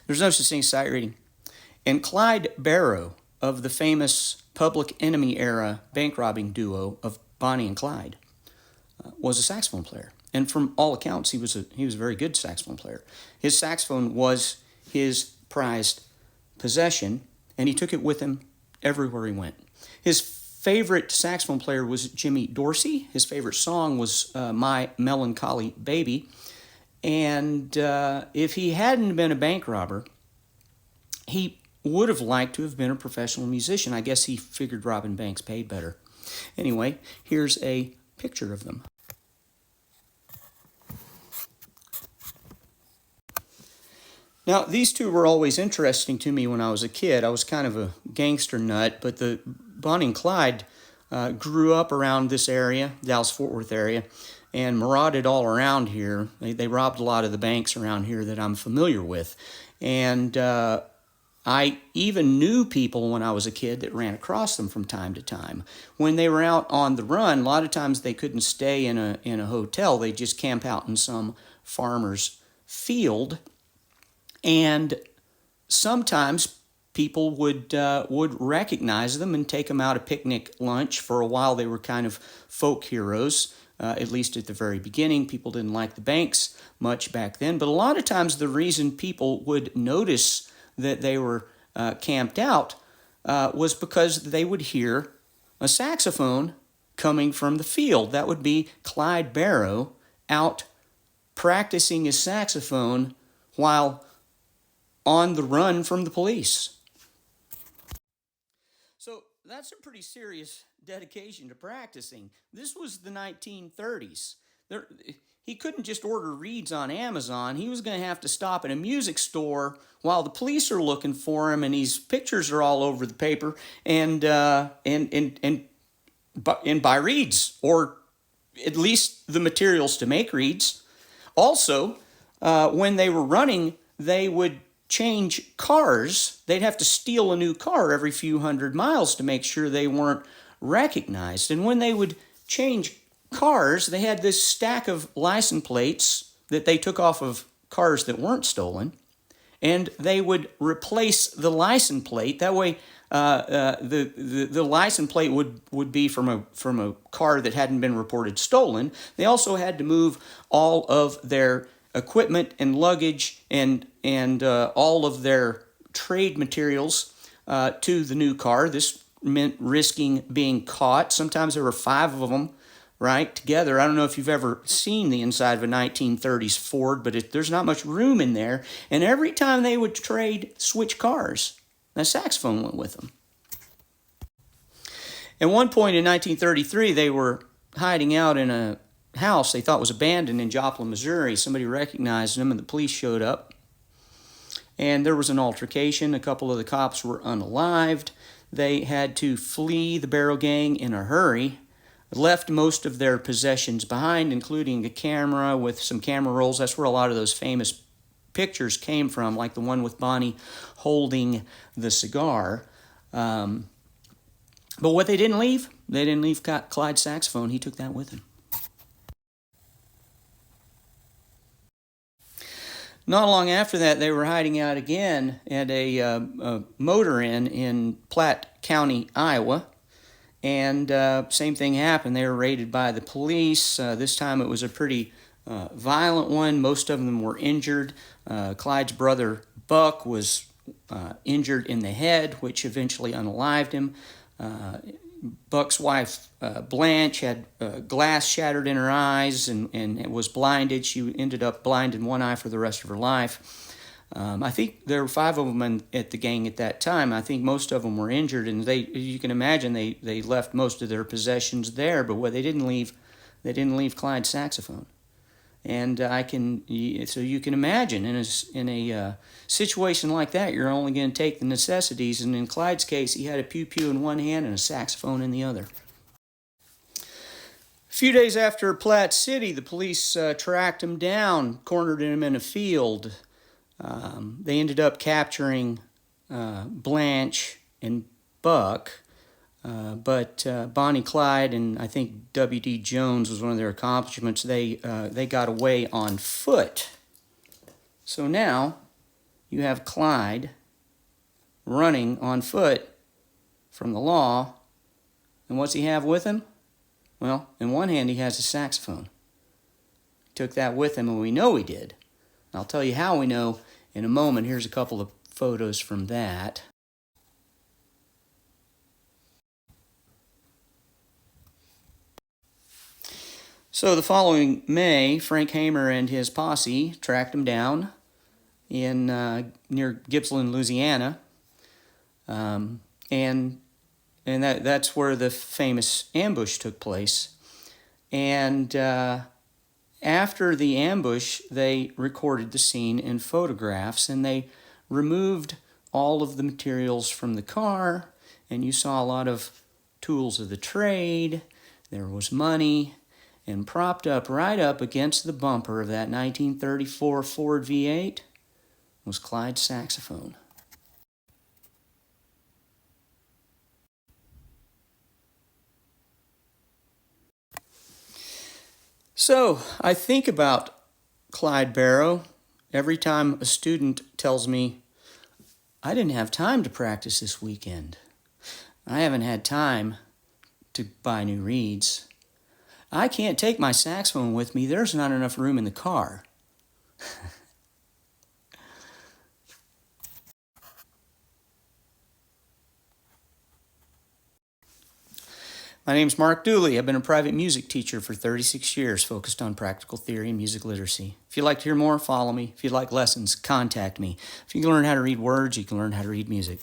There's no such thing as sight reading. And Clyde Barrow of the famous Public Enemy era bank robbing duo of Bonnie and Clyde was a saxophone player. And from all accounts, he was a very good saxophone player. His saxophone was his prized possession, and he took it with him everywhere he went. His favorite saxophone player was Jimmy Dorsey. His favorite song was My Melancholy Baby. And if he hadn't been a bank robber, he would have liked to have been a professional musician. I guess he figured robbing banks paid better. Anyway, here's a picture of them. Now, these two were always interesting to me when I was a kid. I was kind of a gangster nut, but the Bonnie and Clyde grew up around this area, Dallas-Fort Worth area, and marauded all around here. They robbed a lot of the banks around here that I'm familiar with. And I even knew people when I was a kid that ran across them from time to time. When they were out on the run, a lot of times they couldn't stay in a hotel. They'd just camp out in some farmer's field. And sometimes people would recognize them and take them out a picnic lunch. For a while, they were kind of folk heroes, at least at the very beginning. People didn't like the banks much back then. But a lot of times the reason people would notice that they were camped out was because they would hear a saxophone coming from the field. That would be Clyde Barrow out practicing his saxophone while on the run from the police. So that's a pretty serious dedication to practicing. This was the 1930s. He couldn't just order reeds on Amazon. He was going to have to stop at a music store while the police are looking for him, and his pictures are all over the paper, and buy reeds, or at least the materials to make reeds. Also, when they were running, they would change cars. They'd have to steal a new car every few hundred miles to make sure they weren't recognized. And when they would change cars, they had this stack of license plates that they took off of cars that weren't stolen, and they would replace the license plate. That way, the license plate would be from a car that hadn't been reported stolen. They also had to move all of their equipment and luggage and all of their trade materials to the new car. This meant risking being caught. Sometimes there were 5 of them, right, together. I don't know if you've ever seen the inside of a 1930s Ford, but there's not much room in there. And every time they would switch cars, a saxophone went with them. At one point in 1933, they were hiding out in a house they thought was abandoned in Joplin, Missouri. Somebody recognized them, and the police showed up. And there was an altercation. A couple of the cops were unalived. They had to flee the Barrow Gang in a hurry, left most of their possessions behind, including a camera with some camera rolls. That's where a lot of those famous pictures came from, like the one with Bonnie holding the cigar. But what they didn't leave Clyde's saxophone. He took that with him. Not long after that, they were hiding out again at a motor inn in Platte County, Iowa. And same thing happened. They were raided by the police. This time it was a pretty violent one. Most of them were injured. Clyde's brother, Buck, was injured in the head, which eventually unalived him. Buck's wife, Blanche, had glass shattered in her eyes and was blinded. She ended up blind in one eye for the rest of her life. I think there were 5 of them at the gang at that time. I think most of them were injured, and you can imagine they left most of their possessions there. But what they didn't leave Clyde's saxophone. And so you can imagine in a situation like that, you're only going to take the necessities. And in Clyde's case, he had a pew-pew in one hand and a saxophone in the other. A few days after Platte City, the police tracked him down, cornered him in a field. They ended up capturing Blanche and Buck. But Bonnie Clyde and I think W.D. Jones was one of their accomplishments. They got away on foot. So now you have Clyde running on foot from the law, and what's he have with him? Well, in one hand he has a saxophone. He took that with him, and we know he did. I'll tell you how we know in a moment. Here's a couple of photos from that. So the following May, Frank Hamer and his posse tracked him down in near Gippsland, Louisiana, and that's where the famous ambush took place. And after the ambush, they recorded the scene in photographs, and they removed all of the materials from the car, and you saw a lot of tools of the trade. There was money. And propped up right up against the bumper of that 1934 Ford V8 was Clyde's saxophone. So I think about Clyde Barrow every time a student tells me, I didn't have time to practice this weekend. I haven't had time to buy new reeds. I can't take my saxophone with me. There's not enough room in the car. My name's Mark Dooley. I've been a private music teacher for 36 years, focused on practical theory and music literacy. If you'd like to hear more, follow me. If you'd like lessons, contact me. If you can learn how to read words, you can learn how to read music.